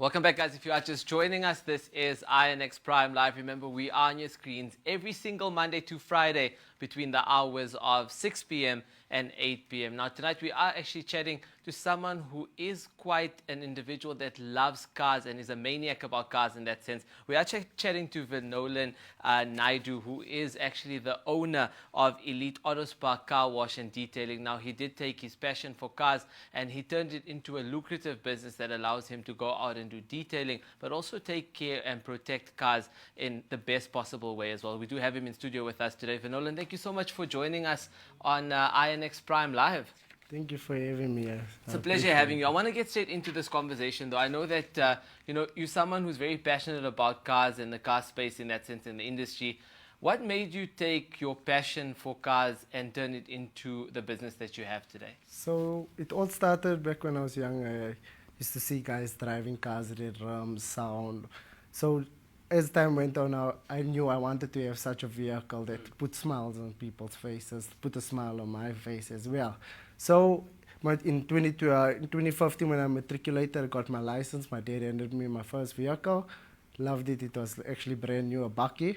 Welcome back, guys. If you are just joining us, this is INX Prime Live. Remember, we are on your screens every single Monday to Friday between the hours of 6 p.m. and 8 p.m. Now, tonight we are actually chatting to someone who is quite an individual that loves cars and is a maniac about cars in that sense. We are chatting to Vinolin Naidoo, who is actually the owner of Elite Autospa car wash and detailing. Now, he did take his passion for cars and he turned it into a lucrative business that allows him to go out and do detailing, but also take care and protect cars in the best possible way as well. We do have him in studio with us today. Vinolin, thank you so much for joining us on INX Prime Live. Thank you for having me. It's a pleasure having you. I want to get straight into this conversation, though. I know that you're someone who's very passionate about cars and the car space in that sense in the industry. What made you take your passion for cars and turn it into the business that you have today? So it all started back when I was young. I used to see guys driving cars, red rims, sound. So as time went on, I knew I wanted to have such a vehicle that put smiles on people's faces, put a smile on my face as well. So in 2015, when I matriculated, I got my license. My dad handed me my first vehicle. Loved it. It was actually brand new, a bakkie.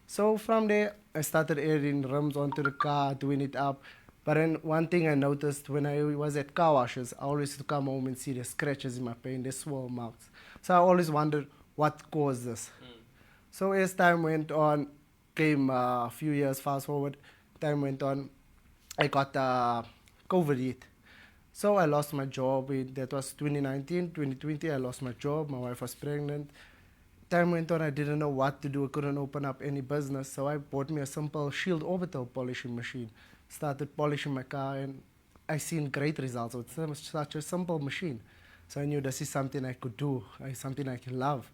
So from there, I started adding rims onto the car, doing it up. But then one thing I noticed when I was at car washes, I always used to come home and see the scratches in my paint, the swell marks. So I always wondered what caused this. So as time went on, came a few years fast forward, time went on, I got COVID hit. So I lost my job. That was 2019, 2020, I lost my job. My wife was pregnant. Time went on, I didn't know what to do. I couldn't open up any business. So I bought me a simple shield orbital polishing machine. Started polishing my car and I seen great results with such a simple machine. So I knew this is something I could do, something I can love.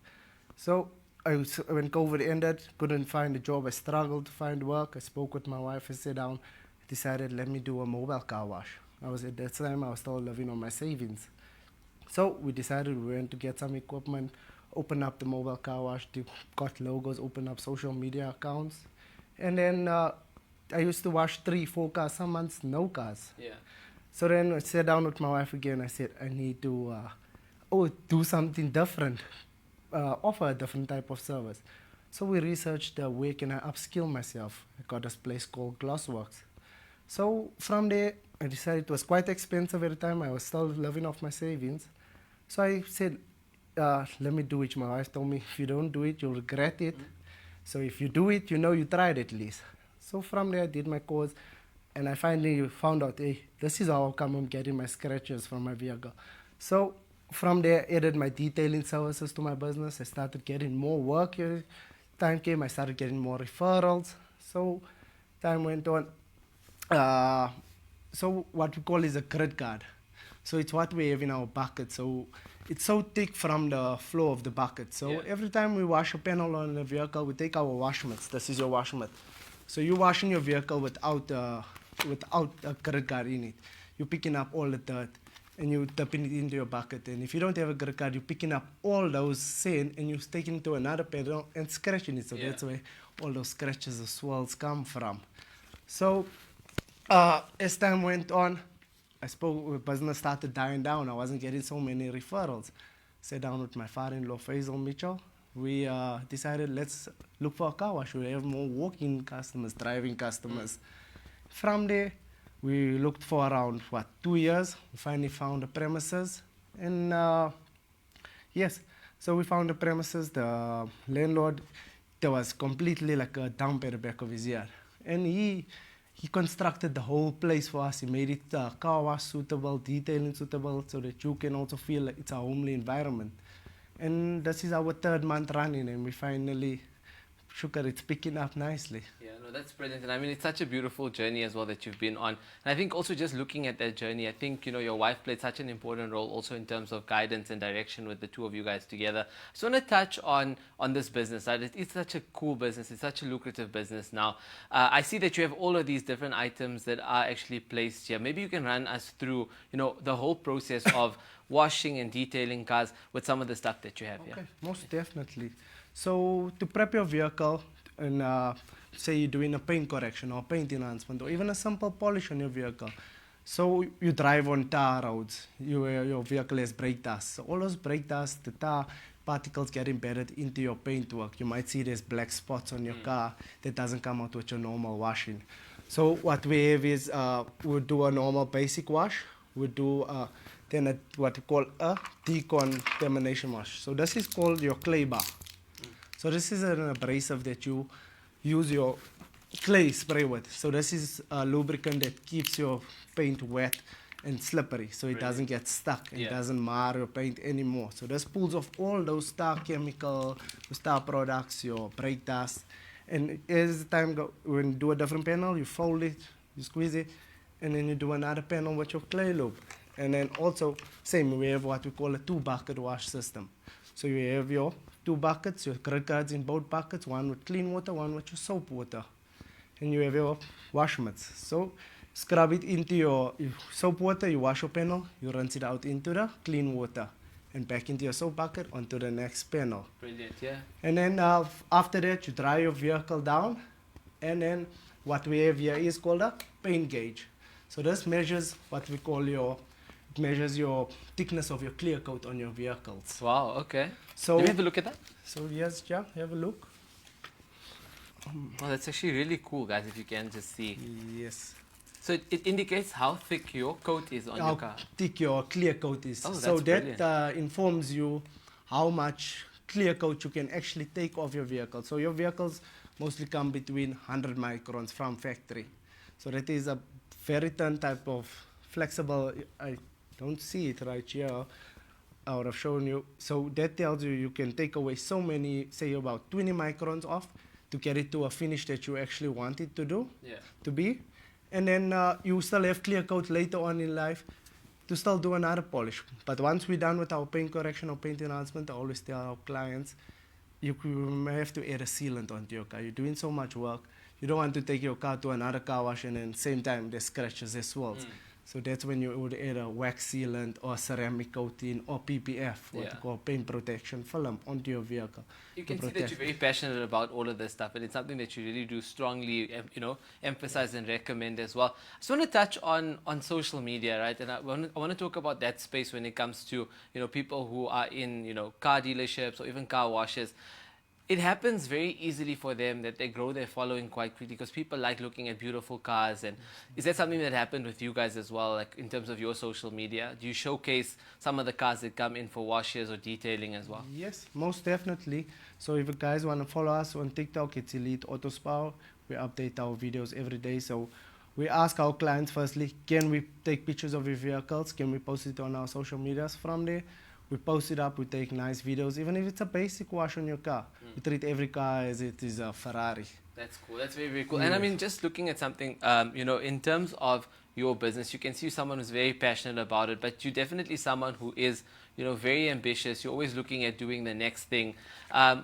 So when COVID ended, couldn't find a job. I struggled to find work. I spoke with my wife. I sat down, decided let me do a mobile car wash. At that time I was still living on my savings. So we decided we went to get some equipment, open up the mobile car wash, got logos, open up social media accounts, and then I used to wash 3-4 cars, some months no cars. Yeah. So then I sat down with my wife again. I said I need to do something different. Offer a different type of service. So we researched where can I upskill myself. I got this place called Glassworks. So from there, I decided it was quite expensive at the time. I was still living off my savings. So I said, let me do it. My wife told me, if you don't do it, you'll regret it. So if you do it, you know you tried at least. So from there, I did my course, and I finally found out, hey, this is how come I'm getting my scratches from my vehicle. So from there, I added my detailing services to my business. I started getting more work. Time came, I started getting more referrals. So time went on. So what we call is a grid guard. So it's what we have in our bucket. So it's so thick from the floor of the bucket. So every time we wash a panel on the vehicle, we take our wash mitts. This is your wash mitt. So you're washing your vehicle without a grid guard in it. You're picking up all the dirt and you're dumping it into your bucket. And if you don't have a grid guard, you're picking up all those sand and you're taking it to another panel and scratching it. So that's where all those scratches or swells come from. So as time went on, business started dying down. I wasn't getting so many referrals. Sat down with my father-in-law, Faisal Mitchell. We decided let's look for a car wash. We have more walk-in customers, driving customers. From there, we looked for around, 2 years. We finally found the premises. And so we found the premises. The landlord, there was completely like a dump at the back of his yard. And he constructed the whole place for us. He made it car wash suitable, detailing suitable, so that you can also feel like it's a homely environment. And this is our 3rd month running, and we finally, it's picking up nicely. Yeah, no, that's brilliant. And I mean, it's such a beautiful journey as well that you've been on. And I think also just looking at that journey, I think, your wife played such an important role also in terms of guidance and direction with the two of you guys together. I just want to touch on this business. Right? It's such a cool business. It's such a lucrative business now. I see that you have all of these different items that are actually placed here. Maybe you can run us through, the whole process of washing and detailing cars with some of the stuff that you have here. Okay, most definitely. So to prep your vehicle and say you're doing a paint correction or paint enhancement or even a simple polish on your vehicle, So you drive on tar roads, your vehicle has brake dust. So all those brake dust, the tar particles get embedded into your paintwork. You might see there's black spots on your car that doesn't come out with your normal washing. So what we have is we'll do a normal basic wash. We'll do then what we call a decontamination wash. So this is called your clay bar. So this is an abrasive that you use your clay spray with. So this is a lubricant that keeps your paint wet and slippery, so it doesn't get stuck and doesn't mar your paint anymore. So this pulls off all those tar chemical, tar products, your brake dust. And as the time go, when you do a different panel, you fold it, you squeeze it, and then you do another panel with your clay lube. And then also, same, we have what we call a 2-bucket wash system. So you have your 2 buckets, your credit cards in both buckets, one with clean water, one with your soap water. And you have your wash mitts. So scrub it into your soap water, you wash your panel, you rinse it out into the clean water, and back into your soap bucket onto the next panel. Brilliant, yeah. And then after that, you dry your vehicle down, and then what we have here is called a paint gauge. So this measures what we call it measures your thickness of your clear coat on your vehicles. Wow, okay. So Let me have a look at that. So yes, yeah, have a look. Oh, that's actually really cool, guys, if you can just see. Yes. So it indicates how thick your coat is on your car. How thick your clear coat is. Oh, so that's that informs you how much clear coat you can actually take off your vehicle. So your vehicles mostly come between 100 microns from factory. So that is a very thin type of flexible. I don't see it right here. I would have shown you. So that tells you can take away so many, say about 20 microns off to get it to a finish that you actually want it to be. And then you still have clear coat later on in life to still do another polish. But once we're done with our paint correction or paint enhancement, I always tell our clients, you may have to add a sealant onto your car. You're doing so much work. You don't want to take your car to another car wash and then same time there's scratches as well. So that's when you would add a wax sealant or ceramic coating or PPF, what we call paint protection film, onto your vehicle. You can see that you're very passionate about all of this stuff, and it's something that you really do strongly, emphasize and recommend as well. I just want to touch on social media, right? And I want to talk about that space when it comes to, people who are in, car dealerships or even car washes. It happens very easily for them that they grow their following quite quickly because people like looking at beautiful cars. And is that something that happened with you guys as well, like in terms of your social media? Do you showcase some of the cars that come in for washes or detailing as well? Yes, most definitely. So if you guys want to follow us on TikTok, it's Elite Autospa. We update our videos every day. So we ask our clients firstly, can we take pictures of your vehicles? Can we post it on our social medias? From there, we post it up, we take nice videos, even if it's a basic wash on your car. We treat every car as it is a Ferrari. That's cool. That's very, very cool. And I mean, just looking at something, in terms of your business, you can see someone who's very passionate about it, but you're definitely someone who is, very ambitious. You're always looking at doing the next thing.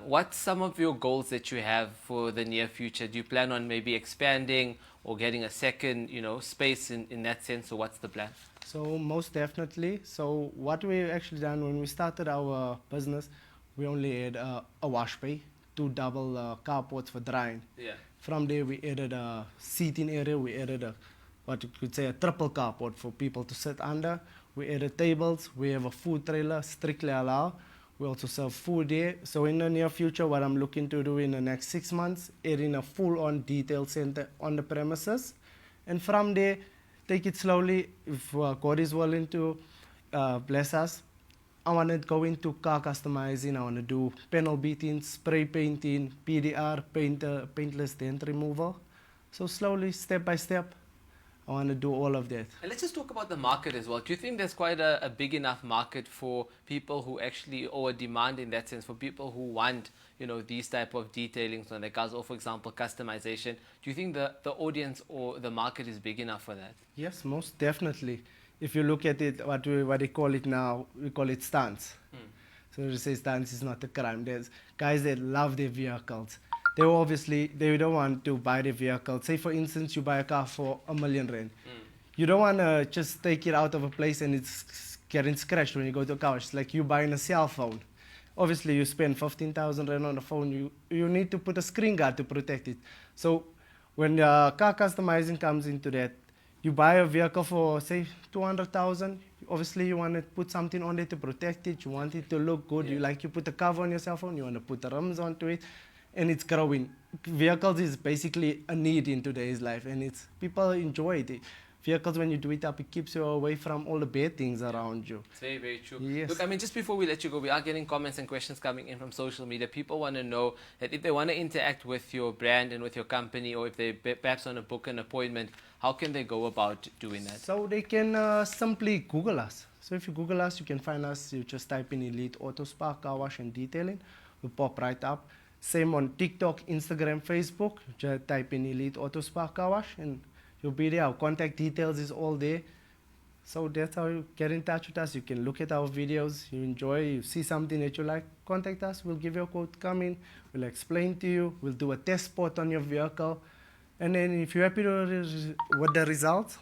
What's some of your goals that you have for the near future? Do you plan on maybe expanding or getting a second, space in that sense, or what's the plan? So most definitely. So what we actually done when we started our business, we only had a wash bay, 2 double carports for drying. Yeah. From there we added a seating area, we added what you could say a triple carport for people to sit under. We added tables, we have a food trailer, strictly allowed. We also serve food there. So in the near future, what I'm looking to do in the next 6 months, adding a full-on detail center on the premises. And from there, take it slowly. If God is willing to bless us, I want to go into car customizing. I want to do panel beating, spray painting, PDR, paintless dent removal. So slowly, step by step, I want to do all of that. And let's just talk about the market as well. Do you think there's quite a big enough market for people who actually, or a demand in that sense, for people who want, these type of detailings on their cars, or for example, customization? Do you think the audience or the market is big enough for that? Yes, most definitely. If you look at it, what they call it now, we call it stunts. So to say stunts is not a crime. There's guys that love their vehicles. They don't want to buy the vehicle. Say for instance, you buy a car for R1 million. You don't want to just take it out of a place and it's getting scratched when you go to a car wash. It's like you buying a cell phone. Obviously, you spend 15,000 rand on the phone. You need to put a screen guard to protect it. So when car customizing comes into that, you buy a vehicle for say 200,000. Obviously, you want to put something on it to protect it. You want it to look good. Yeah. You put a cover on your cell phone. You want to put the rims onto it, and it's growing. Vehicles is basically a need in today's life, and it's people enjoy it. Vehicles, when you do it up, it keeps you away from all the bad things around you. It's very, very true. Yes. Look, I mean, just before we let you go, we are getting comments and questions coming in from social media. People want to know that if they want to interact with your brand and with your company, or if they perhaps want to book an appointment, how can they go about doing that? So they can simply Google us. So if you Google us, you can find us. You just type in Elite Autospa, car wash and detailing. We'll pop right up. Same on TikTok, Instagram, Facebook. Just type in Elite Autospa, car wash, and you'll be there. Our contact details is all there. So that's how you get in touch with us. You can look at our videos, you enjoy, you see something that you like, contact us. We'll give you a quote, come in, we'll explain to you, we'll do a test spot on your vehicle. And then if you're happy with the results,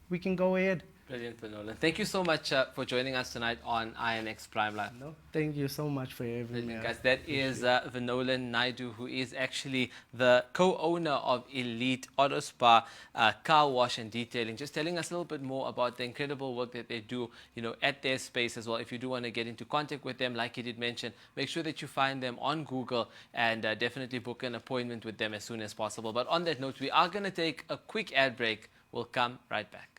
we can go ahead. Brilliant, Vinolin. Thank you so much for joining us tonight on INX Prime Live. No, thank you so much for having me. Guys, that is Vinolin Naidoo, who is actually the co-owner of Elite Autospa car wash and detailing, just telling us a little bit more about the incredible work that they do, you know, at their space as well. If you do want to get into contact with them, like he did mention, make sure that you find them on Google and definitely book an appointment with them as soon as possible. But on that note, we are going to take a quick ad break. We'll come right back.